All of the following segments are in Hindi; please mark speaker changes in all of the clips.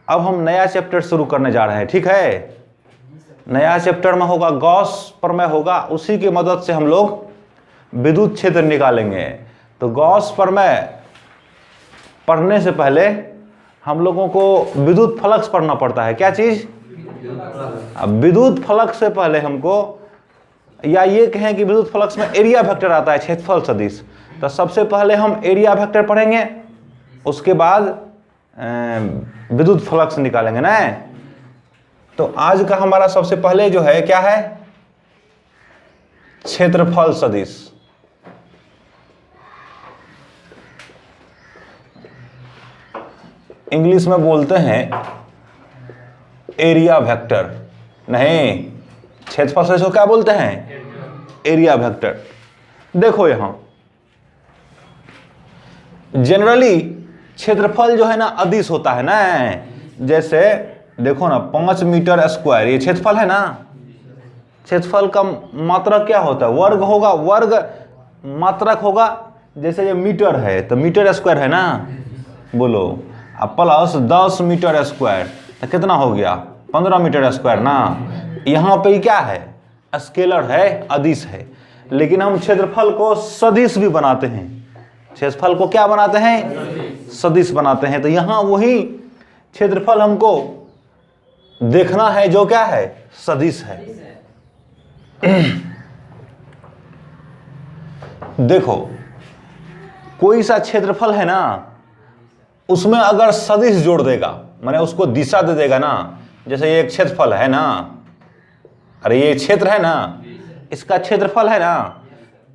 Speaker 1: अब हम नया चैप्टर शुरू करने जा रहे हैं, ठीक है। नया चैप्टर में होगा गॉस प्रमेय होगा, उसी की मदद से हम लोग विद्युत क्षेत्र निकालेंगे। तो गॉस प्रमेय पढ़ने से पहले हम लोगों को विद्युत फ्लक्स पढ़ना पड़ता है। क्या चीज? अब विद्युत फ्लक्स से पहले हमको, या ये कहें कि विद्युत फ्लक्स में एरिया वेक्टर आता है, क्षेत्रफल सदिश। तो सबसे पहले हम एरिया वेक्टर पढ़ेंगे, उसके बाद विद्युत फ्लक्स निकालेंगे ना। तो आज का हमारा सबसे पहले जो है क्या है? क्षेत्रफल सदिश। इंग्लिश में बोलते हैं एरिया वेक्टर, नहीं, क्षेत्रफल सदिश को क्या बोलते हैं? Area vector. देखो यहां जनरली क्षेत्रफल जो है ना अदिश होता है ना। जैसे देखो ना 5 मीटर स्क्वायर, ये क्षेत्रफल है ना। क्षेत्रफल का मात्रक क्या होता है? वर्ग होगा, वर्ग मात्रक होगा। जैसे ये मीटर है तो मीटर स्क्वायर है ना, बोलो। अब प्लस 10 मीटर स्क्वायर तो कितना हो गया? 15 मीटर स्क्वायर ना। यहाँ पे क्या है? स्केलर है, अदिश है। लेकिन हम क्षेत्रफल को सदिश भी बनाते हैं। क्षेत्रफल को क्या बनाते हैं? सदिश बनाते हैं। तो यहाँ वही क्षेत्रफल हमको देखना है जो क्या है? सदिश है। देखो कोई सा क्षेत्रफल है ना, उसमें अगर सदिश जोड़ देगा, माने उसको दिशा दे देगा ना। जैसे ये एक क्षेत्रफल है ना, अरे ये क्षेत्र है ना, इसका क्षेत्रफल है ना,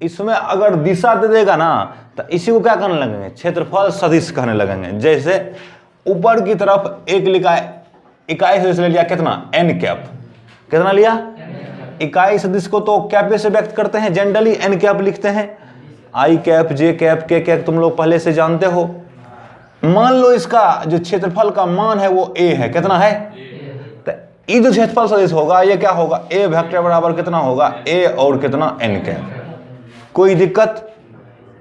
Speaker 1: इसमें अगर दिशा दे देगा ना तो इसी को क्या करने लगेंगे? क्षेत्रफल सदिश कहने लगेंगे। जैसे ऊपर की तरफ एक लिखा है, इकाई सदिश ले लिया, कितना? N cap. कितना लिया? इकाई सदिश को तो कैप से व्यक्त करते हैं, जनरली एन कैप लिखते हैं। आई कैप, जे कैप, के कैप तुम लोग पहले से जानते हो। मान लो इसका जो क्षेत्रफल का मान है वो ए है। कितना है? तो ये जो क्षेत्रफल सदिश होगा ये क्या होगा? ए वेक्टर बराबर कितना होगा? ए और कितना? N cap. कोई दिक्कत?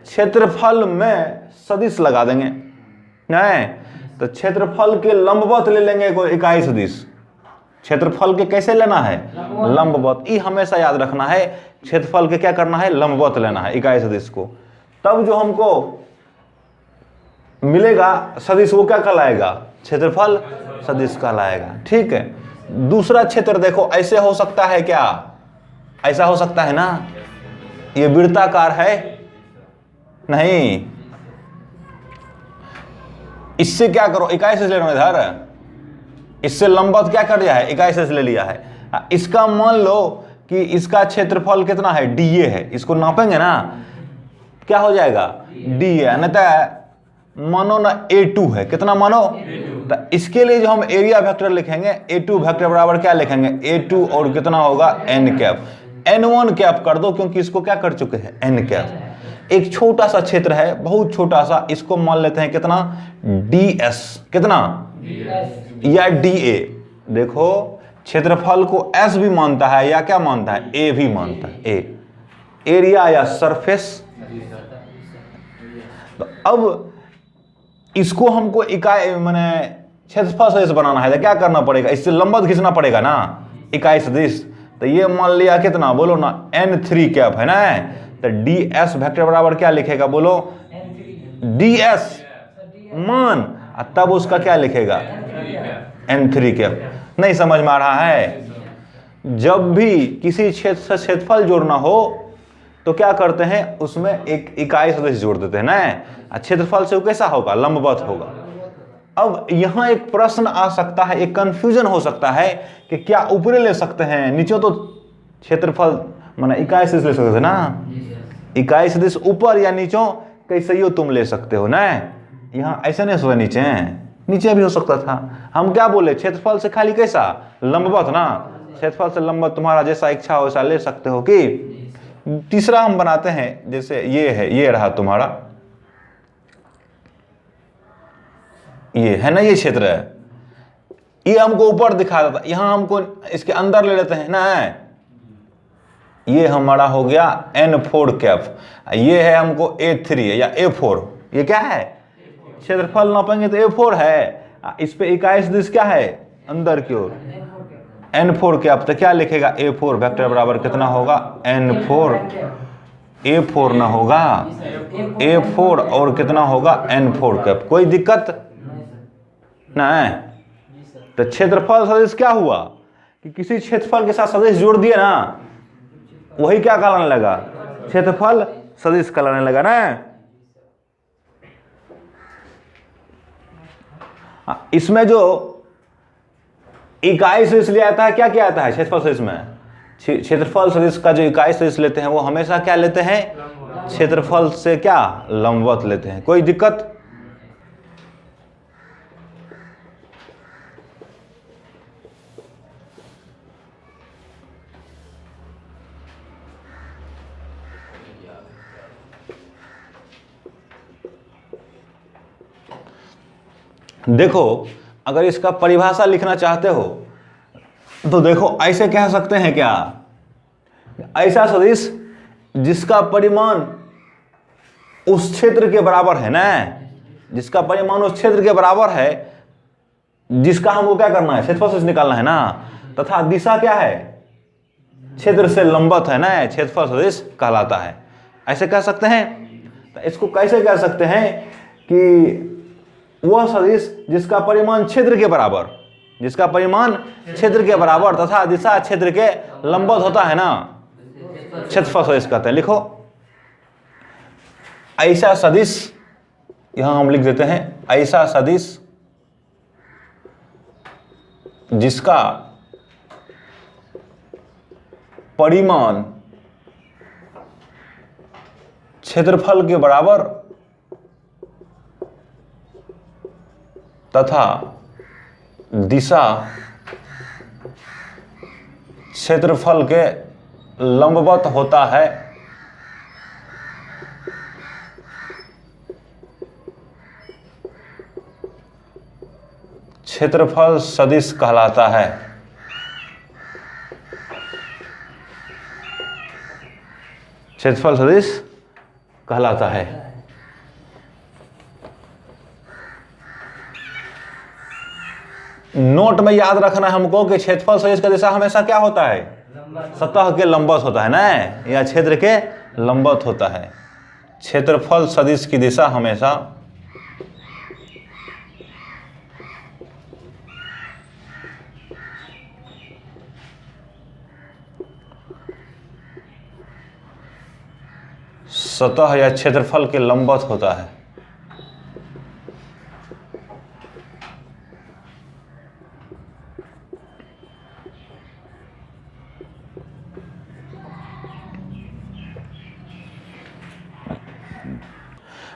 Speaker 1: क्षेत्रफल में सदिश लगा देंगे नहीं, तो क्षेत्रफल के लंबवत ले लेंगे कोई इकाई सदिश। क्षेत्रफल के कैसे लेना है? लंबवत। ये हमेशा याद रखना है, क्षेत्रफल के क्या करना है? लंबवत लेना है इकाई सदिश को। तब जो हमको मिलेगा सदिश वो क्या कहलाएगा? क्षेत्रफल सदिश कहलाएगा। ठीक है। दूसरा क्षेत्र देखो, ऐसे हो सकता है क्या? ऐसा हो सकता है ना, ये वृत्ताकार है नहीं। इससे क्या करो? इकाई सदिश ले लो इधर, इससे लंबवत क्या कर दिया है? इकाई सदिश ले लिया है। इसका मान लो कि इसका क्षेत्रफल कितना है? डीए है। इसको नापेंगे ना, क्या हो जाएगा? डीए। नहीं तो मानो ना A2 है। कितना मानो? तो इसके लिए जो हम एरिया वेक्टर लिखेंगे, A2 वेक्टर बराबर क्या लिखेंगे? A2 और कितना होगा? N cap. N1 कैप कर दो, क्योंकि इसको क्या कर चुके हैं? N cap. एक छोटा सा क्षेत्र है, बहुत छोटा सा, इसको मान लेते हैं कितना? DS। कितना? या DA। देखो क्षेत्रफल को S भी मानता है या क्या मानता है? A भी मानता है। A एरिया या सरफेस। तो अब इसको हमको इकाई माने क्षेत्रफल सदिश बनाना है तो क्या करना पड़ेगा? इससे लंबवत खींचना पड़ेगा ना इकाई सदिश। तो ये मान लिया कितना? बोलो ना N3 कैप है ना। तो DS वेक्टर बराबर क्या लिखेगा? बोलो DS मान, तब उसका क्या लिखेगा? N3 cap. नहीं समझ में आ रहा है? जब भी किसी क्षेत्र से क्षेत्रफल जोड़ना हो तो क्या करते हैं? उसमें एक इकाई सदिश जोड़ देते हैं ना। क्षेत्रफल से वो कैसा होगा? लंबवत होगा। अब यहां एक प्रश्न आ सकता है, एक कंफ्यूजन हो सकता है कि क्या ऊपरी ले सकते हैं, नीचे तो क्षेत्रफल माने इकाई सदिश ले सकते थे ना। इकाई सदिश ऊपर या नीचों कैसे ही तुम ले सकते हो ना। यहाँ ऐसे नहीं सोचा, नीचे नीचे भी हो सकता था। हम क्या बोले? क्षेत्रफल से खाली कैसा? लंबवत ना। क्षेत्रफल से लंबवत तुम्हारा जैसा इच्छा हो वैसा ले सकते हो। कि तीसरा हम बनाते हैं, जैसे ये है, ये रहा तुम्हारा, ये है ना, ये क्षेत्र है, ये हमको ऊपर दिखा देता, यहां हमको इसके अंदर ले लेते हैं ना। ये हमारा हो गया N4 कैप। ये है हमको A3 या A4। ये क्या है? क्षेत्रफल नापेंगे तो A4 है। इस पे इकाई सदिश क्या है, अंदर की ओर n4 कैप, तो क्या लिखेगा a4 वेक्टर बराबर कितना होगा n4, a4 ना होगा a4 और कितना होगा n4 कैप। कोई दिक्कत नहीं। तो क्षेत्रफल सदिश क्या हुआ कि किसी क्षेत्रफल के साथ सदिश जोड़ दिए ना, वही क्या कहलाने लगा, क्षेत्रफल सदिश कहलाने लगा ना। इसमें जो इकाई सदिश लिया जाता है, क्या क्या आता है क्षेत्रफल सदिश में, क्षेत्रफल सदिश का जो इकाई सदिश लेते हैं वो हमेशा क्या लेते हैं, क्षेत्रफल से क्या लंबवत लेते हैं। कोई दिक्कत, देखो अगर इसका परिभाषा लिखना चाहते हो तो देखो ऐसे कह सकते हैं क्या, ऐसा सदिश जिसका परिमाण उस क्षेत्र के बराबर है ना, जिसका परिमाण उस क्षेत्र के बराबर है, जिसका हमको क्या करना है, क्षेत्रफल सदिश निकालना है ना, तथा दिशा क्या है, क्षेत्र से लंबवत है ना, क्षेत्रफल सदिश कहलाता है। ऐसे कह सकते हैं। तो इसको कैसे कह सकते हैं कि वह सदिश जिसका परिमाण क्षेत्र के बराबर, जिसका परिमाण क्षेत्र के बराबर तथा दिशा क्षेत्र के लंबवत होता है ना, क्षेत्रफल सदिश कहते हैं। लिखो ऐसा सदिश, यहां हम लिख देते हैं ऐसा सदिश जिसका परिमाण क्षेत्रफल के बराबर तथा दिशा क्षेत्रफल के लंबवत होता है, क्षेत्रफल सदिश कहलाता है। क्षेत्रफल सदिश कहलाता है। नोट में याद रखना है हमको कि क्षेत्रफल सदिश का दिशा हमेशा क्या होता है, सतह के लंबवत होता है ना, या क्षेत्र के लंबवत होता है। क्षेत्रफल सदिश की दिशा हमेशा सतह या क्षेत्रफल के लंबवत होता है।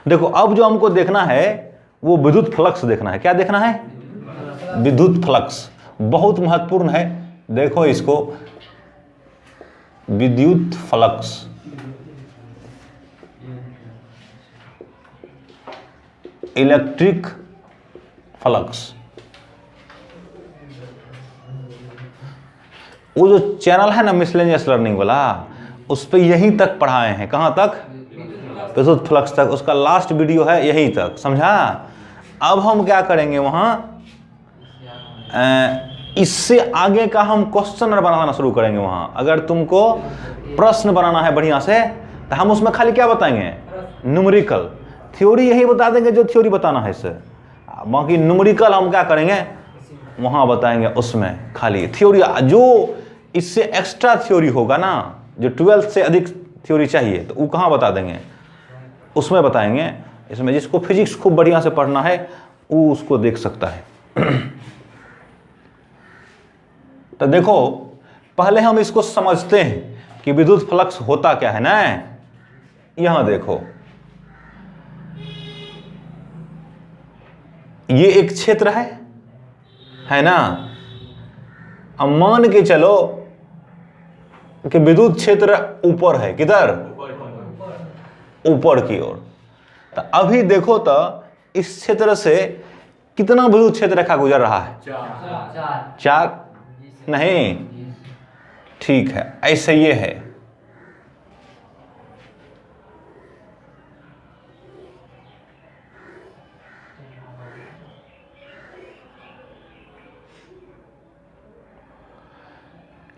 Speaker 1: देखो अब जो हमको देखना है वो विद्युत फ्लक्स देखना है। क्या देखना है, विद्युत फ्लक्स, बहुत महत्वपूर्ण है। देखो इसको, विद्युत फ्लक्स, इलेक्ट्रिक फ्लक्स। वो जो चैनल है ना मिसलेनियस लर्निंग वाला, उस पे यहीं तक पढ़ाए हैं। कहाँ तक, विद्युत फ्लक्स तक। उसका लास्ट वीडियो है यहीं तक, समझा। अब हम क्या करेंगे वहां, इससे आगे का हम क्वेश्चन बनाना शुरू करेंगे। वहां अगर तुमको प्रश्न बनाना है बढ़िया से, तो हम उसमें खाली क्या बताएंगे, न्यूमेरिकल। थ्योरी यही बता देंगे जो थ्योरी बताना है इससे, बाकी न्यूमेरिकल हम क्या करेंगे वहां बताएंगे। उसमें खाली थ्योरी, जो इससे एक्स्ट्रा थ्योरी होगा ना, जो 12th से अधिक थ्योरी चाहिए, तो वो कहाँ बता देंगे, उसमें बताएंगे। इसमें जिसको फिजिक्स खूब बढ़िया से पढ़ना है वो उसको देख सकता है। तो देखो पहले हम इसको समझते हैं कि विद्युत फ्लक्स होता क्या है ना। यहां देखो, ये एक क्षेत्र है ना। अब मान के चलो कि विद्युत क्षेत्र ऊपर है, किधर, ऊपर की ओर। तो अभी देखो तो इस क्षेत्र से कितना विद्युत क्षेत्र रेखा गुजर रहा है, चार नहीं, ठीक है, ऐसे ये है।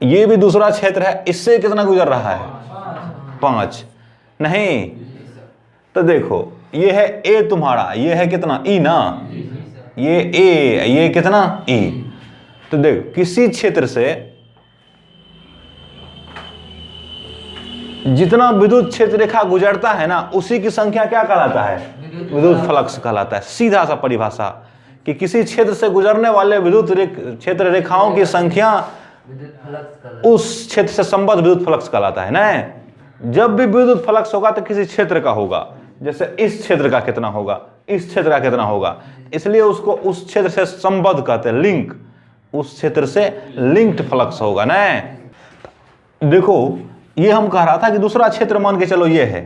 Speaker 1: ये भी दूसरा क्षेत्र है, इससे कितना गुजर रहा है 5, नहीं तो देखो ये है ए तुम्हारा, ये है कितना ई ना, ये ए, ये कितना ई। तो देखो किसी क्षेत्र से जितना विद्युत क्षेत्र रेखा गुजरता है ना उसी की संख्या क्या कहलाता है, विद्युत फ्लक्स कहलाता है। सीधा सा परिभाषा कि किसी क्षेत्र से गुजरने वाले विद्युत क्षेत्र रेखाओं की संख्या उस क्षेत्र से संबद्ध विद्युत फ्लक्स कहलाता है ना। जब भी विद्युत फ्लक्स होगा तो किसी क्षेत्र का होगा, जैसे इस क्षेत्र का कितना होगा, इस क्षेत्र का कितना होगा, इसलिए उसको उस क्षेत्र से संबद्ध कहते हैं, लिंक, उस क्षेत्र से लिंक्ड फ्लक्स होगा ना। देखो ये हम कह रहा था कि दूसरा क्षेत्र मान के चलो ये है,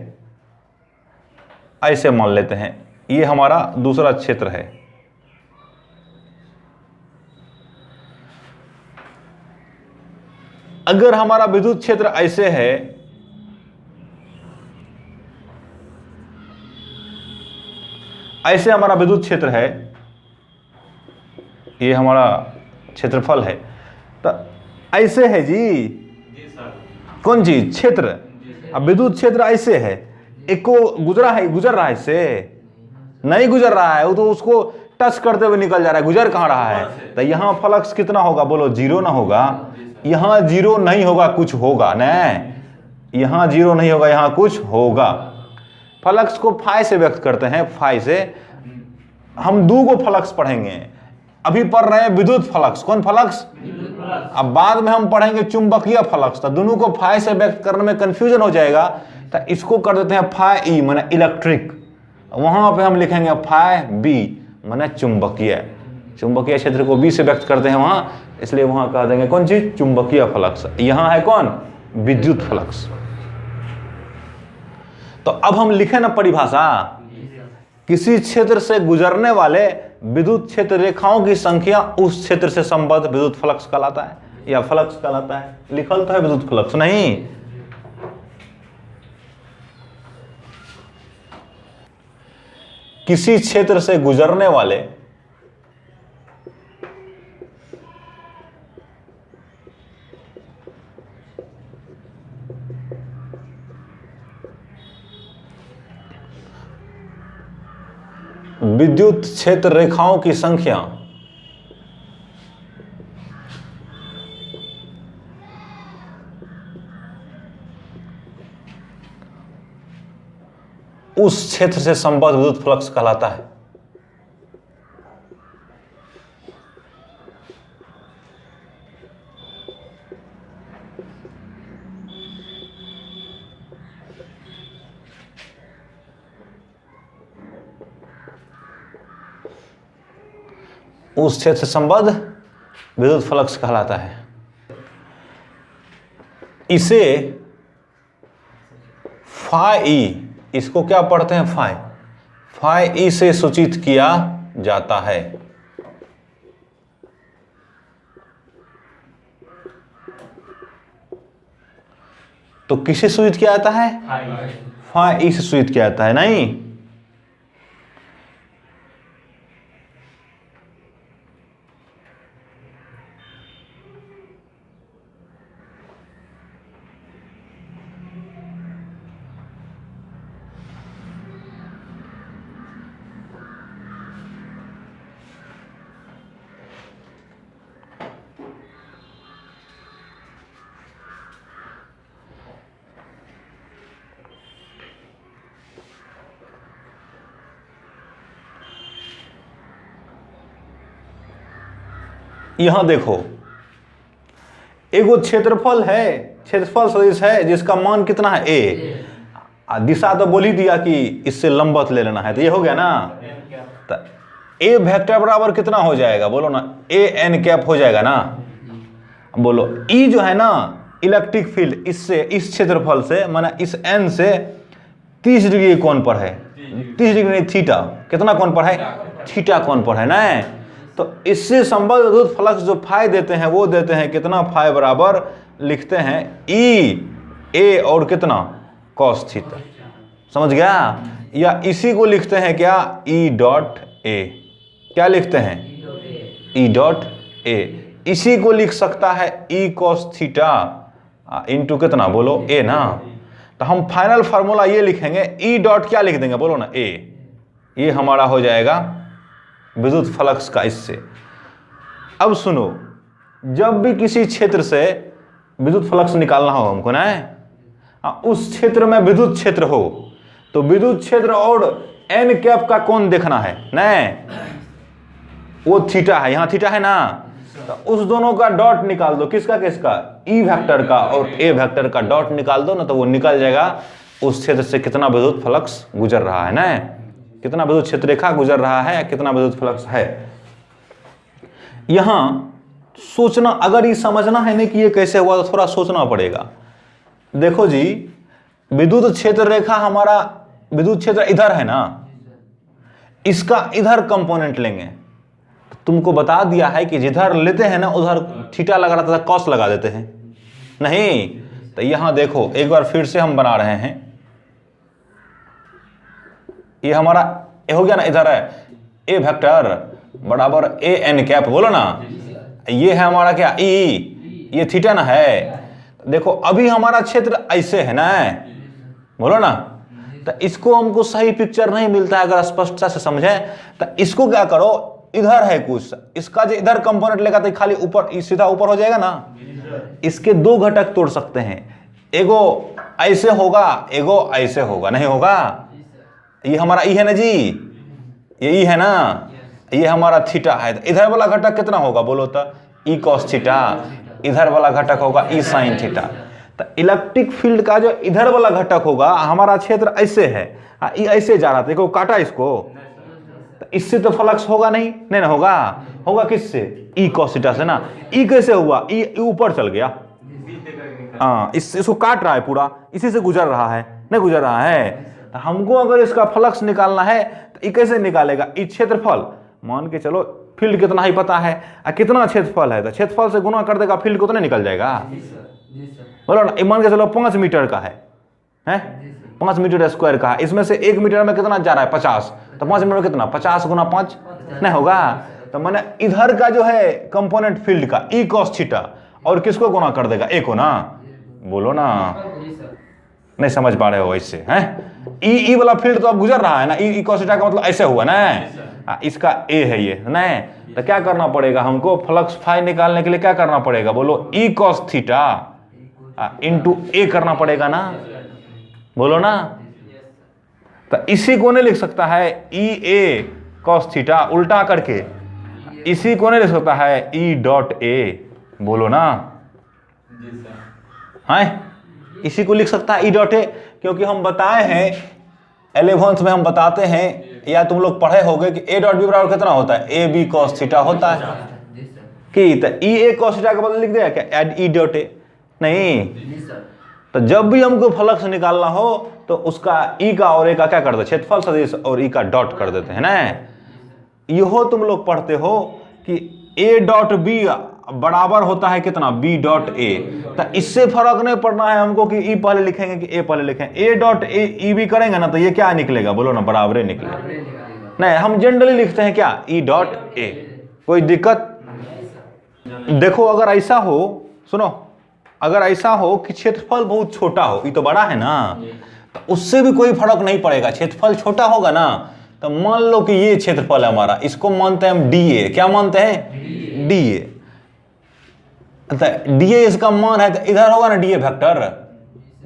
Speaker 1: ऐसे मान लेते हैं ये हमारा दूसरा क्षेत्र है। अगर हमारा विद्युत क्षेत्र ऐसे है, ऐसे हमारा विद्युत क्षेत्र है, ये हमारा क्षेत्रफल है, तो ऐसे है जी कौन चीज, क्षेत्र। अब विद्युत क्षेत्र ऐसे है, एक को गुजर रहा है, इससे नहीं गुजर रहा है, वो तो उसको टच करते हुए निकल जा रहा है, गुजर कहाँ रहा है। तो यहाँ फ्लक्स कितना होगा बोलो, 0 ना होगा, यहाँ 0 नहीं होगा, कुछ होगा ना, यहाँ 0 नहीं होगा, यहाँ कुछ होगा। फ्लक्स को फाई से व्यक्त करते हैं, फाई से। हम दो को फ्लक्स पढ़ेंगे, अभी पढ़ रहे हैं विद्युत फ्लक्स, कौन फ्लक्स, अब बाद में हम पढ़ेंगे चुंबकीय फ्लक्स। तो दोनों को फाई से व्यक्त करने में कंफ्यूजन हो जाएगा, तो इसको कर देते हैं फाई ई माने इलेक्ट्रिक, वहां पे हम लिखेंगे फाई बी माने चुंबकीय। चुंबकीय क्षेत्र को बी से व्यक्त करते हैं वहां, इसलिए वहां कह देंगे कौन चीज, चुंबकीय फ्लक्स। यहां है कौन, विद्युत फ्लक्स। तो अब हम लिखे ना परिभाषा, किसी क्षेत्र से गुजरने वाले विद्युत क्षेत्र रेखाओं की संख्या उस क्षेत्र से संबद्ध विद्युत फ्लक्स कहलाता है, या फ्लक्स कहलाता है। लिखल तो है विद्युत फ्लक्स नहीं। किसी क्षेत्र से गुजरने वाले विद्युत क्षेत्र रेखाओं की संख्या उस क्षेत्र से संबद्ध विद्युत फ्लक्स कहलाता है। उस क्षेत्र से संबद्ध विद्युत फ्लक्स कहलाता है। इसे फाई ई, इसको क्या पढ़ते हैं, फाई, फाई ई से सूचित किया जाता है। तो किसे सूचित किया जाता है, फाई ई से सूचित किया जाता है। नहीं, यहां देखो एगो क्षेत्रफल है, क्षेत्रफल सदिश है जिसका मान कितना है ए, दिशा तो बोल ही दिया कि इससे लंबवत ले लेना है, तो ये हो गया ना। तो ए वेक्टर बराबर कितना हो जाएगा बोलो ना, ए एन कैप हो जाएगा ना। बोलो ई जो है ना इलेक्ट्रिक फील्ड, इससे इस क्षेत्रफल से माना इस एन से 30 डिग्री कोण पर है, 30 डिग्री नहीं थीटा, कितना कोण पर है, थीटा कोण पर है ना। तो इससे संबद्ध विद्युत फ्लक्स जो फाई देते हैं वो देते हैं कितना, फाई बराबर लिखते हैं ई ए और कितना कॉस थीटा, समझ गया। या इसी को लिखते हैं क्या, ई डॉट ए, क्या लिखते हैं, ई डॉट ए। इसी को लिख सकता है ई कॉस थीटा इंटू कितना, बोलो ए ना। तो हम फाइनल फार्मूला ये लिखेंगे, ई डॉट क्या लिख देंगे, बोलो ना ए। ये हमारा हो जाएगा विद्युत फ्लक्स का इससे। अब सुनो, जब भी किसी क्षेत्र से विद्युत फ्लक्स निकालना हो हमको ना, उस क्षेत्र में विद्युत क्षेत्र हो, तो विद्युत क्षेत्र और एन कैप का कोण देखना है ना, वो थीटा है, यहां थीटा है ना, तो उस दोनों का डॉट निकाल दो। किसका किसका, ई वेक्टर का और ए वेक्टर का डॉट निकाल दो ना, तो वो निकल जाएगा उस क्षेत्र से कितना विद्युत फ्लक्स गुजर रहा है ना, कितना विद्युत क्षेत्र रेखा गुजर रहा है, कितना विद्युत फ्लक्स है। यहां सोचना, अगर ये समझना है ना कि ये कैसे हुआ, तो थोड़ा सोचना पड़ेगा। देखो जी, विद्युत क्षेत्र रेखा, हमारा विद्युत क्षेत्र इधर है ना, इसका इधर कंपोनेंट लेंगे। तो तुमको बता दिया है कि जिधर लेते हैं ना उधर थीटा लगा रहता था, कॉस लगा देते हैं नहीं। तो यहां देखो एक बार फिर से हम बना रहे हैं, ये हमारा ए हो गया ना, इधर है ए वेक्टर बराबर ए एन कैप, बोलो ना। ये है हमारा क्या, ई, ये थीटा ना है। देखो अभी हमारा क्षेत्र ऐसे है ना, बोलो ना। तो इसको हमको सही पिक्चर नहीं मिलता है, अगर स्पष्टता से समझे तो इसको क्या करो, इधर है कुछ, इसका जो इधर कंपोनेंट लेगा तो खाली ऊपर, सीधा ऊपर हो जाएगा ना। इसके दो घटक तोड़ सकते हैं, एगो ऐसे होगा, एगो ऐसे होगा, नहीं होगा। ये हमारा ई है ना जी, ये ई है ना, ये हमारा थीटा है। इधर वाला घटक कितना होगा, बोलो तो ई कॉस थीटा, इधर वाला घटक होगा ई साइन थीटा। तो इलेक्ट्रिक फील्ड का जो इधर वाला घटक होगा, हमारा क्षेत्र ऐसे है, ये ऐसे जा रहा था, देखो काटा इसको, तो इससे तो फ्लक्स होगा नहीं, नहीं ना होगा, होगा किससे, ई कॉस थीटा से ना। ई कैसे हुआ, ई ऊपर चल गया, हाँ इसको काट रहा है पूरा, इसी से गुजर रहा है, नहीं गुजर रहा है। तो हमको अगर इसका फ्लक्स निकालना है तो ये कैसे निकालेगा, ई क्षेत्रफल, मान के चलो फील्ड कितना ही पता है, कितना क्षेत्रफल है, तो क्षेत्रफल से गुना कर देगा, फील्ड कितना निकल जाएगा, बोलो ना। मान के चलो 5 मीटर का है 5 मीटर स्क्वायर का है, इसमें से 1 मीटर में कितना जा रहा है 50, तो 5 मीटर में कितना, 50 गुना 5 नहीं होगा। तो मैंने इधर का जो है कंपोनेंट फील्ड का ई कॉस थीटा, और किसको गुना कर देगा, ए को ना, बोलो ना। नहीं समझ पा रहे हो ऐसे हैं, ई वाला फील्ड तो अब गुजर रहा है ना, ई कॉस थीटा का मतलब ऐसे हुआ ना, इसका ए है ये नहीं। तो क्या करना पड़ेगा हमको, फ्लक्स फाई निकालने के लिए क्या करना पड़ेगा, बोलो ई कॉस थीटा इंटू ए करना पड़ेगा ना, बोलो ना। तो इसी को नहीं लिख सकता है ई ए कॉस थीटा, उल्टा करके इसी को नहीं लिख सकता है ई डॉट ए, बोलो ना। हाँ इसी को लिख सकता है ई डॉट ए, क्योंकि हम बताए हैं 11th में, हम बताते हैं या तुम लोग पढ़े होगे कि ए डॉट बी बराबर कितना होता है, ए बी कॉस थीटा होता है कि, तो ई ए कॉस थीटा का बदले लिख दिया क्या, एड ई डॉट ए नहीं। तो जब भी हमको फ्लक्स निकालना हो तो उसका ई का और ए का क्या कर दो, क्षेत्रफल सदिश और ई का डॉट कर देते हैं ना। यहो तुम लोग पढ़ते हो कि ए डॉट बी बराबर होता है कितना, बी डॉट ए। तो इससे फर्क नहीं पड़ना है हमको कि ई पहले लिखेंगे कि ए पहले लिखें, ए डॉट ए ई भी करेंगे ना तो ये क्या निकलेगा, बोलो ना, बराबर निकलेगा। नहीं हम जनरली लिखते हैं क्या, ई डॉट ए, कोई दिक्कत। देखो अगर ऐसा हो, सुनो, अगर ऐसा हो कि क्षेत्रफल बहुत छोटा हो, ये तो बड़ा है ना, तो उससे भी कोई फर्क नहीं पड़ेगा। क्षेत्रफल छोटा होगा ना, तो मान लो कि ये क्षेत्रफल है हमारा, इसको मानते हैं हम डी ए, क्या मानते हैं, डी ए। डी ए इसका मान है, तो इधर होगा ना डी ए वेक्टर,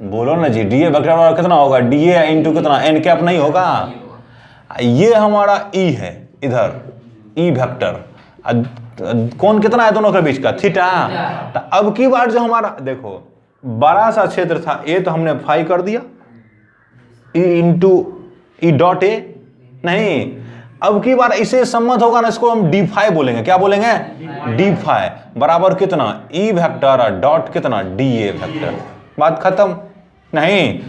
Speaker 1: बोलो ना जी, डी ए वेक्टर कितना होगा, डी ए इंटू कितना, एन कैप नहीं होगा। ये हमारा ई है, इधर ई वेक्टर, कौन कितना है दोनों के बीच का, थीटा। तो अब की बार जो हमारा देखो बड़ा सा क्षेत्र था, ए तो हमने फाई कर दिया, E into E dot A नहीं। अब की बार इसे सम्मत होगा ना, इसको हम डी फाई बोलेंगे, क्या बोलेंगे, डी फाई बराबर कितना, ई वेक्टर डॉट कितना, डी ए वेक्टर, बात खत्म। नहीं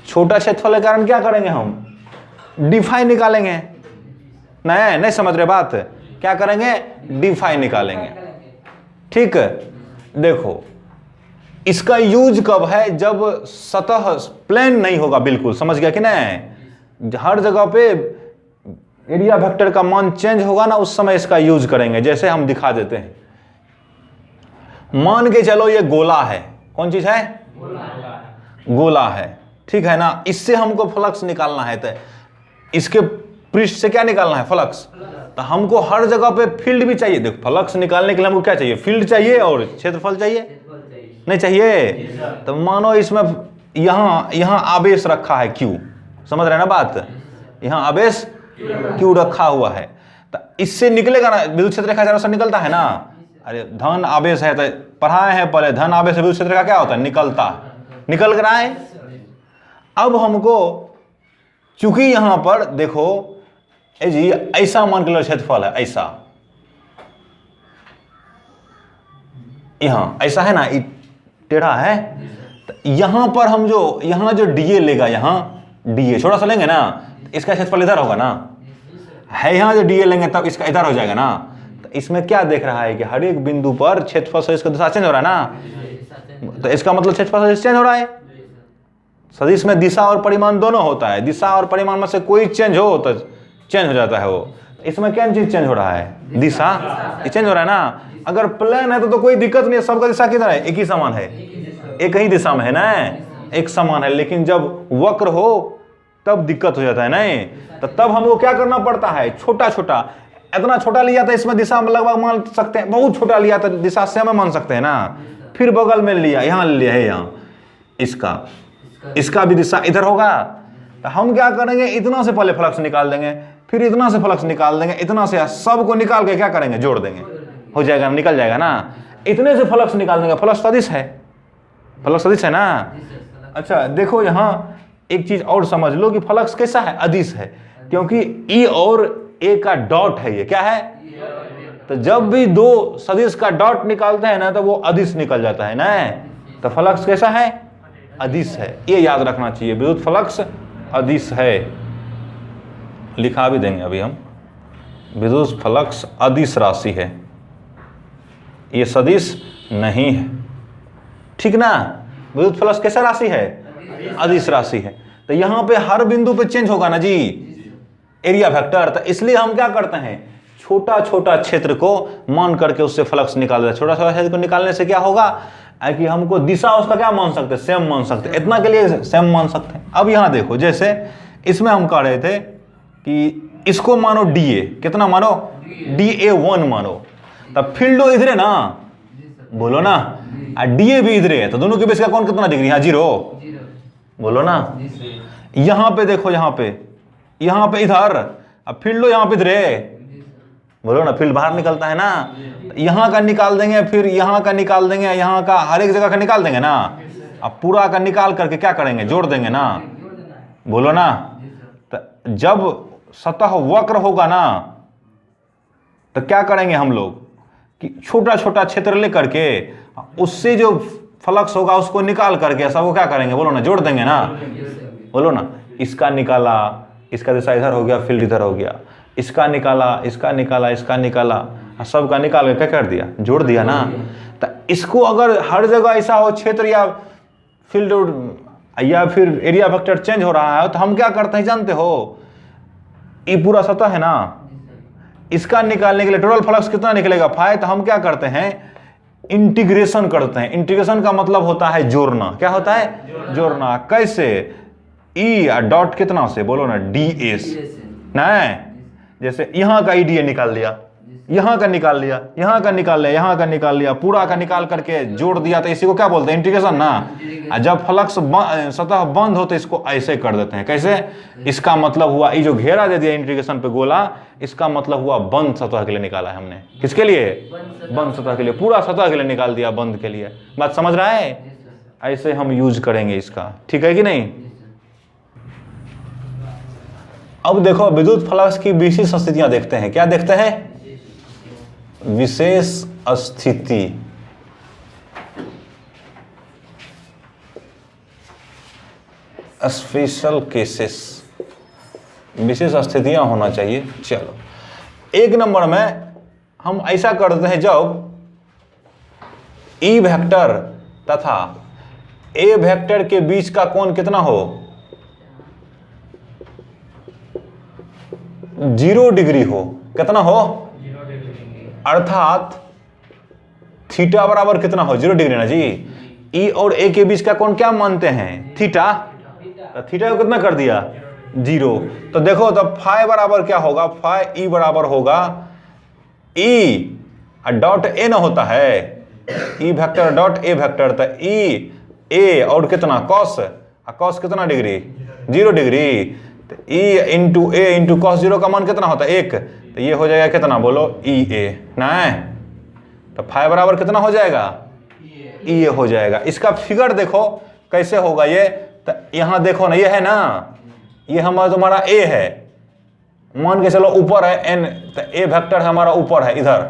Speaker 1: छोटा क्षेत्रफल के कारण क्या करेंगे, हम डी फाई निकालेंगे। नहीं समझ रहे बात, क्या करेंगे, डी फाई निकालेंगे। ठीक है, देखो इसका यूज कब है, जब सतह प्लेन नहीं होगा बिल्कुल, समझ गया कि नहीं, हर जगह पे एरिया वेक्टर का मान चेंज होगा ना, उस समय इसका यूज करेंगे। जैसे हम दिखा देते हैं, मान के चलो ये गोला है, कौन चीज है? गोला है, ठीक है ना। इससे हमको फ्लक्स निकालना है, तो इसके पृष्ठ से क्या निकालना है? फ्लक्स। तो हमको हर जगह पे फील्ड भी चाहिए। देखो फ्लक्स निकालने के लिए हमको क्या चाहिए? फील्ड चाहिए और क्षेत्रफल चाहिए, नहीं चाहिए? तो मानो इसमें यहाँ आवेश रखा है Q, समझ रहे हैं ना बात? यहाँ आवेश Q रखा हुआ है, तो इससे निकलेगा ना, विद्युत क्षेत्र रेखा से निकलता है ना। अरे धन आवेश है, तो पढ़ाए हैं पहले, धन आवेश विद्युत क्षेत्र का क्या होता है? निकलता, निकल कर आए। अब हमको चूंकि यहां पर देखो जी ऐसा मान के लो क्षेत्रफल है, ऐसा यहां ऐसा है ना, टेढ़ा है। तो यहां पर हम यहां जो डीए लेगा, यहां डीए छोटा सा लेंगे ना, इसका क्षेत्रफल इधर होगा ना, है यहां जो डीए लेंगे तब इसका इधर हो जाएगा ना। तो इसमें क्या देख रहा है कि हर एक बिंदु पर क्षेत्रफल सदिश का दिशा चेंज हो रहा है ना, तो इसका मतलब क्षेत्रफल सदिश चेंज हो रहा है। सदिश में दिशा और परिमाण दोनों होता है, दिशा और परिमाण में से कोई चेंज हो तो चेंज हो जाता है वो। इसमें क्या चीज चेंज हो रहा है? दिशा चेंज हो रहा है ना। अगर प्लेन है तो कोई दिक्कत नहीं है, सबका दिशा किधर है? एक ही समान है, एक ही दिशा में है ना, एक समान है। लेकिन जब वक्र हो तब दिक्कत हो जाता है ना, तो तब हमको क्या करना पड़ता है? छोटा छोटा, इतना छोटा लिया था इसमें दिशा में लगभग मान सकते हैं, बहुत छोटा लिया था दिशा से हमें मान सकते हैं ना। फिर बगल में लिया, यहाँ लिया है, यहाँ इसका भी दिशा इधर होगा। तो हम क्या करेंगे? इतना से पहले फ्लक्स निकाल देंगे, फिर इतना से फ्लक्स निकाल देंगे, इतना से सबको निकाल के क्या करेंगे? जोड़ देंगे, हो जाएगा, निकल जाएगा ना। इतने से फ्लक्स निकाल देंगे, फ्लक्स सदिश है, फ्लक्स सदिश है ना। अच्छा देखो यहाँ एक चीज और समझ लो कि फ्लक्स कैसा है? अदिश है, क्योंकि ई और ए का डॉट है, ये क्या है? तो जब भी दो सदिश का डॉट निकालते हैं ना, तो वो अदिश निकल जाता है ना। तो फ्लक्स कैसा है? अदिश है, ये याद रखना चाहिए। विद्युत फ्लक्स अदिश है, लिखा भी देंगे अभी हम। विद्युत फ्लक्स अदिश राशि है, ये सदिश नहीं है, ठीक ना। विद्युत फ्लक्स कैसा राशि है? अदिश राशि है। तो यहाँ पे हर बिंदु पे चेंज होगा ना जी एरिया वेक्टर। तो इसलिए हम क्या करते हैं? छोटा छोटा क्षेत्र को मान करके उससे फ्लक्स निकाल देते हैं। छोटा छोटा क्षेत्र को निकालने से क्या होगा कि हमको दिशा उसका क्या मान सकते हैं? सेम मान सकते हैं, इतना के लिए सेम मान सकते हैं। अब यहाँ देखो, जैसे इसमें हम कह रहे थे कि इसको मानो डीए, कितना मानो? DA1 मानो। तब फील्डो इधर है ना, बोलो ना, डीए भी इधर है, तो दोनों के बीच का कौन कितना डिग्री? यहाँ 0, बोलो ना। यहाँ पे देखो, यहाँ पे इधर, अब फील्डो यहाँ पे इधर है, बोलो ना। फील्ड बाहर निकलता है ना, यहाँ का निकाल देंगे, फिर यहाँ का निकाल देंगे, यहाँ का हर एक जगह का निकाल देंगे ना। अब पूरा का निकाल करके क्या करेंगे? जोड़ देंगे ना, बोलो ना। तो जब सतह वक्र होगा ना, तो क्या करेंगे हम लोग कि छोटा छोटा क्षेत्र लेकर के उससे जो फ्लक्स होगा उसको निकाल करके सब वो क्या करेंगे? बोलो ना, जोड़ देंगे ना, बोलो ना। इसका निकाला, इसका दिशा इधर हो गया, फील्ड इधर हो गया, इसका निकाला, इसका निकाला, इसका निकाला, सबका निकाल के क्या कर दिया? जोड़ दिया ना। तो इसको अगर हर जगह ऐसा हो, क्षेत्र या फील्ड या फिर एरिया वेक्टर चेंज हो रहा है, तो हम क्या करते हैं जानते हो? ये पूरा सतह है ना, इसका निकालने के लिए टोटल फ्लक्स कितना निकलेगा? फाई। तो हम क्या करते हैं? इंटीग्रेशन करते हैं। इंटीग्रेशन का मतलब होता है जोड़ना। क्या होता है? जोड़ना। कैसे? ई डॉट कितना से? बोलो ना, DS नहीं, जैसे यहाँ का EDA निकाल लिया, यहाँ का निकाल लिया, यहाँ का निकाल लिया, यहाँ का निकाल लिया, पूरा का निकाल करके जोड़ दिया, तो इसी को क्या बोलते हैं? इंटीग्रेशन ना। जब फ्लक्स सतह बंद हो तो इसको ऐसे कर देते हैं। कैसे? इसका मतलब हुआ, ये जो घेरा दे दिया इंटीग्रेशन पे गोला, इसका मतलब हुआ बंद सतह के लिए निकाला है हमने। किसके लिए? बंद सतह के लिए, पूरा सतह के लिए निकाल दिया, बंद के लिए। बात समझ रहा है? ऐसे हम यूज करेंगे इसका, ठीक है कि नहीं। अब देखो विद्युत फ्लक्स की विशेष स्थितियां देखते हैं। क्या देखते हैं? विशेष स्थिति। स्पेशल केसेस, विशेष स्थितियां होना चाहिए। चलो, एक नंबर में हम ऐसा करते हैं, जब ई वेक्टर तथा ए वेक्टर के बीच का कोण कितना हो? 0 डिग्री हो। कितना हो? अर्थात θ थीटा बराबर कितना हो, 0 डिग्री ना जी। ई और ए के बीच का कोण क्या मानते हैं, थीटा। तो थीटा को कितना कर दिया, 0। तो देखो तो फाई बराबर क्या होगा, फाई ई बराबर होगा ई डॉट ए ना होता है, E vector dot A vector. तो ई ए और कितना कॉस, कॉस कितना डिग्री, 0 डिग्री। तो ई इंटू ए इंटू कॉस 0 का मान कितना होता है, 1। तो ये हो जाएगा कितना बोलो, ई ए ना। तो फाई बराबर कितना हो जाएगा, ई ए हो जाएगा। इसका फिगर देखो कैसे होगा ये। तो यहाँ देखो ना, ये है ना, ये हमारा तुम्हारा ए है, मान के चलो ऊपर है एन। तो ए वेक्टर हमारा ऊपर है इधर,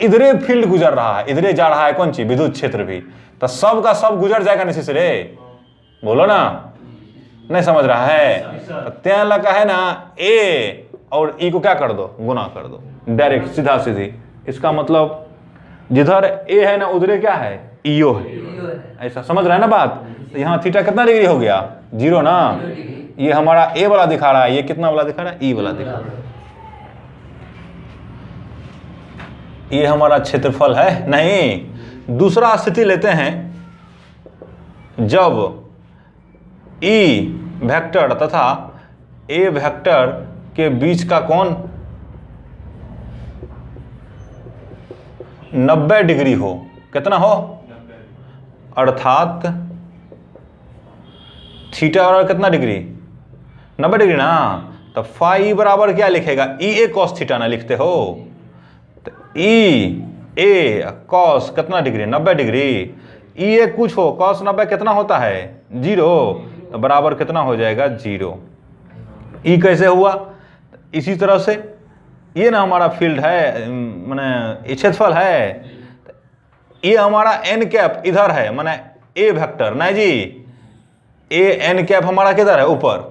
Speaker 1: इधरे फील्ड गुजर रहा है, इधरे जा रहा है कौन सी, विद्युत क्षेत्र भी। तो सब का सब गुजर जाएगा नीचे से रे, बोलो ना, नहीं समझ रहा है। तो त्यां लगा है ना, ए और ई को क्या कर दो, गुना कर दो डायरेक्ट, सीधा सीधी। इसका मतलब जिधर ए है ना उधरे क्या है, ईओ है। ऐसा समझ रहा है ना बात। तो यहाँ थीटा कितना डिग्री हो गया, 0 ना। ये हमारा ए वाला दिखा रहा है, ये कितना वाला दिखा रहा है, ई वाला दिखा रहा है। ये हमारा क्षेत्रफल है नहीं। दूसरा स्थिति लेते हैं, जब ई वेक्टर तथा ए वेक्टर के बीच का कोण 90 डिग्री हो। कितना हो, अर्थात थीटा और कितना डिग्री, 90 डिग्री ना। तो फाई बराबर क्या लिखेगा, ई ए कॉस थीटा ना लिखते हो। तो ई ए कॉस कितना डिग्री, 90 डिग्री। ई ए कुछ हो, कॉस 90 कितना होता है, 0। तो बराबर कितना हो जाएगा, 0। ई कैसे हुआ, इसी तरह से ये ना हमारा फील्ड है, माने क्षेत्रफल है। ये हमारा एन कैप इधर है, माने ए वेक्टर ना जी, ए एन कैप हमारा किधर है, ऊपर।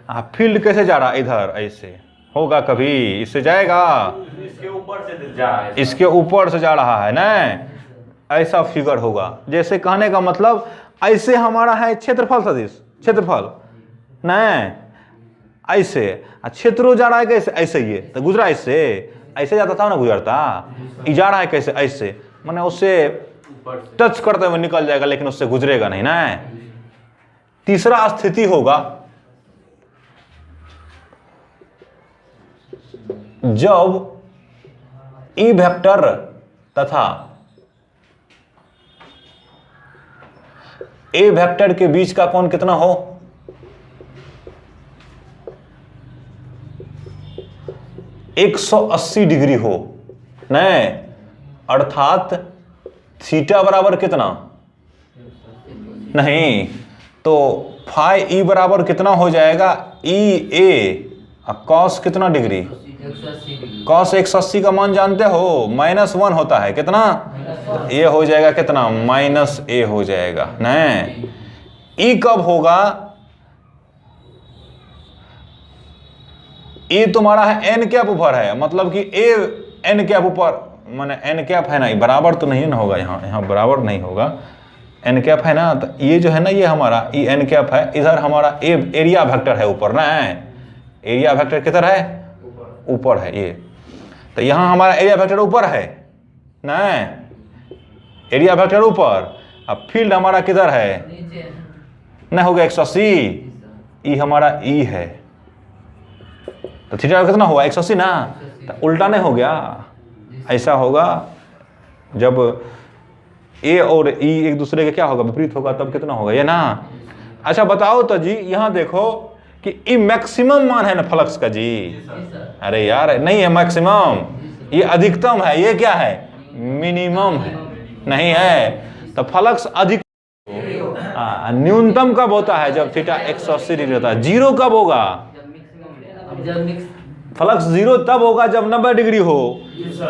Speaker 1: हाँ, फील्ड कैसे जा रहा है, इधर ऐसे होगा, कभी इससे जाएगा, इसके ऊपर से जा रहा है, इसके ऊपर से जा रहा है ना, ऐसा फिगर होगा। जैसे कहने का मतलब ऐसे हमारा है क्षेत्रफल सदिश, क्षेत्रफल ना ऐसे, क्षेत्र जा रहा है कैसे, ऐसे ये तो गुजरा, इससे ऐसे जाता था ना, गुजरता। ये जा रहा है कैसे, ऐसे, माने उससे टच करते हुए निकल जाएगा, लेकिन उससे गुजरेगा नहीं ना। तीसरा स्थिति होगा, जब ई वेक्टर तथा ए वेक्टर के बीच का कोण कितना हो, 180 डिग्री हो नहीं। अर्थात थीटा बराबर कितना, नहीं तो फाई ई बराबर कितना हो जाएगा, ई ए कॉस कितना डिग्री, कॉस 180 का मान जानते हो, -1 होता है कितना, तो ये हो जाएगा कितना, -a हो जाएगा नहीं। ई कब होगा, ए तुम्हारा है एन कैप ऊपर है, मतलब कि ए एन कैप ऊपर, माने एन कैप है ना, बराबर तो नहीं ना होगा, यहाँ बराबर नहीं होगा, एन कैप है ना। तो ये जो है ना, ये हमारा ई एन कैप है, इधर हमारा ए एरिया वेक्टर है ऊपर ना, एरिया वेक्टर किधर है, ऊपर है ये। तो यहाँ हमारा एरिया वेक्टर ऊपर है ना, एरिया वेक्टर ऊपर। अब फील्ड हमारा किधर है, ना हो गया 180, ई हमारा ई है। तो थीटा कितना हुआ, 180 ना। तो उल्टा नहीं हो गया, ऐसा होगा जब ए और ई एक दूसरे के क्या होगा, विपरीत होगा, तब कितना होगा ये ना। अच्छा बताओ तो जी, यहाँ देखो कि ई मैक्सिमम मान है ना फ्लक्स का जी। अरे यार नहीं है मैक्सिमम, ये अधिकतम है, ये क्या है, मिनिमम है, नहीं है। तो फ्लक्स अधिक न्यूनतम कब होता है, जब थीटा 180 डिग्री होता है। 0 कब होगा, फ्लक्स 0 तब होगा जब 90 डिग्री हो।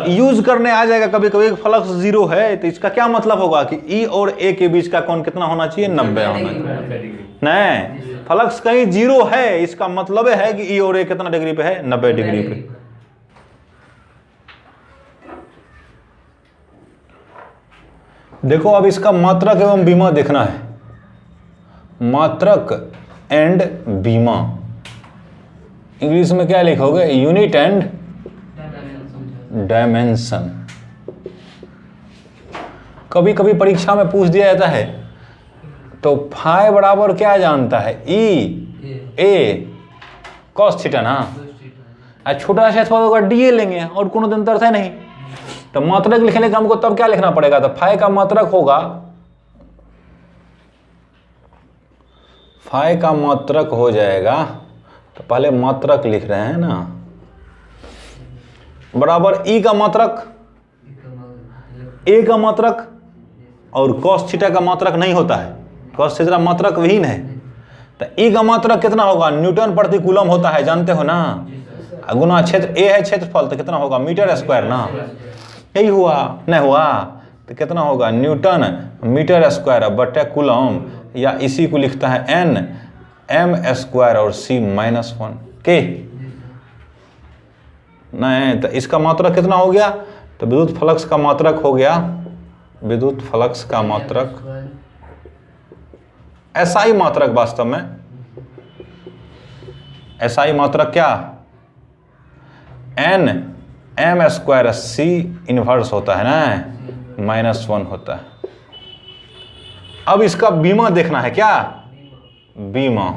Speaker 1: यूज करने आ जाएगा कभी कभी, फ्लक्स 0 है तो इसका क्या मतलब होगा कि ई और ए के बीच का कोण कितना होना चाहिए, 90 होना चाहिए। नहीं, फ्लक्स कहीं 0 है, इसका मतलब है कि ई और ए कितना डिग्री पे है, 90 डिग्री पे। देखो अब इसका मात्रक एवं बीमा देखना है, मात्रक एंड बीमा। इंग्लिश में क्या लिखोगे, यूनिट एंड डायमेंशन। कभी कभी परीक्षा में पूछ दिया जाता है, तो फाई बराबर क्या जानता है, ई ए कॉस थीटा ना, छोटा क्षेत्रफल होगा डी ए लेंगे और कोनो दिन अर्थ है नहीं। तो मात्रक लिखने का हमको तब क्या लिखना पड़ेगा, तो फाई का मात्रक होगा, फाई का मात्रक हो जाएगा, तो पहले मात्रक लिख रहे हैं ना, बराबर ई का मात्रक, ए का मात्रक, और cos थीटा का मात्रक नहीं होता है, cos थीटा मात्रक विहीन है। तो ई का मात्रक कितना होगा, न्यूटन प्रति कूलम होता है, जानते हो ना, गुना क्षेत्र ए है क्षेत्रफल, तो कितना होगा मीटर स्क्वायर ना, यही हुआ नहीं हुआ, तो कितना होगा न्यूटन मीटर स्क्वायर बटे कूलम, या इसी को लिखता है एन एम स्क्वायर और सी -1 के नहीं। तो इसका मात्रक कितना हो गया, तो विद्युत फ्लक्स का मात्रक हो गया, विद्युत फ्लक्स का मात्रक, एसआई मात्रक, वास्तव में एसआई मात्रक क्या, N m square C inverse होता है ना, -1 होता है। अब इसका बीमा देखना है, क्या बीमा,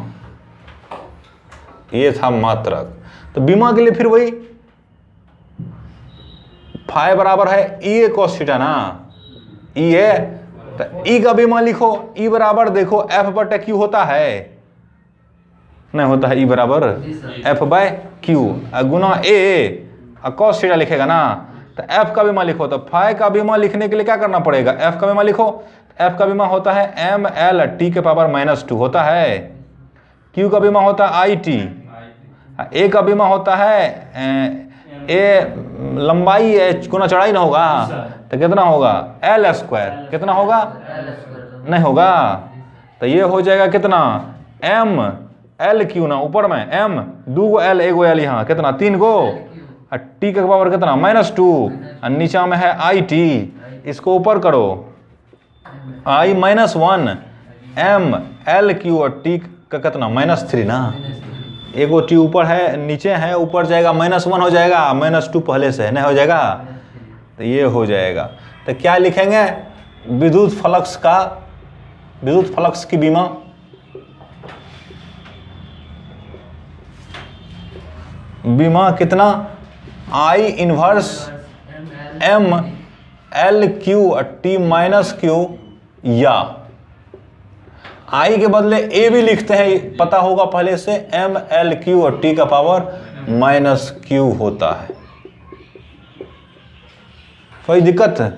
Speaker 1: ये था मात्रक। तो बीमा के लिए फिर वही फाई बराबर है ई ए कॉस थीटा ना, ई है, तो ई का बीमा लिखो, ई बराबर देखो एफ बटे क्यू होता है, नहीं होता है, ई बराबर एफ बाय क्यू गुना ए कॉस थीटा लिखेगा ना, तो एफ का बीमा लिखो। तो फाई का बीमा लिखने के लिए क्या करना पड़ेगा, एफ का बीमा लिखो, एफ का बीमा होता है एम एल टी के पावर -2 होता है, क्यू का बीमा होता है आई टी, ए का बीमा होता है ए लंबाई गुना चौड़ाई ना होगा, तो कितना होगा एल स्क्वायर, कितना होगा नहीं होगा, तो ये हो जाएगा कितना एम एल क्यू ना, ऊपर में एम 2 एल 1 एल, यहाँ कितना 3 गो, टी का पावर कितना -2, और नीचा में है आई टी, इसको ऊपर करो आई -1 एम एल क्यू और टी का कितना -3 ना, एगो टी ऊपर है नीचे है, ऊपर जाएगा -1 हो जाएगा, -2 पहले से है नहीं हो जाएगा, तो ये हो जाएगा। तो क्या लिखेंगे, विद्युत फ्लक्स का, विद्युत फ्लक्स की बीमा, बीमा कितना I inverse M L Q T -Q, या आई के बदले ए भी लिखते हैं, पता होगा पहले से, एम एल क्यू और टी का पावर -क्यू होता है। कोई दिक्कत है?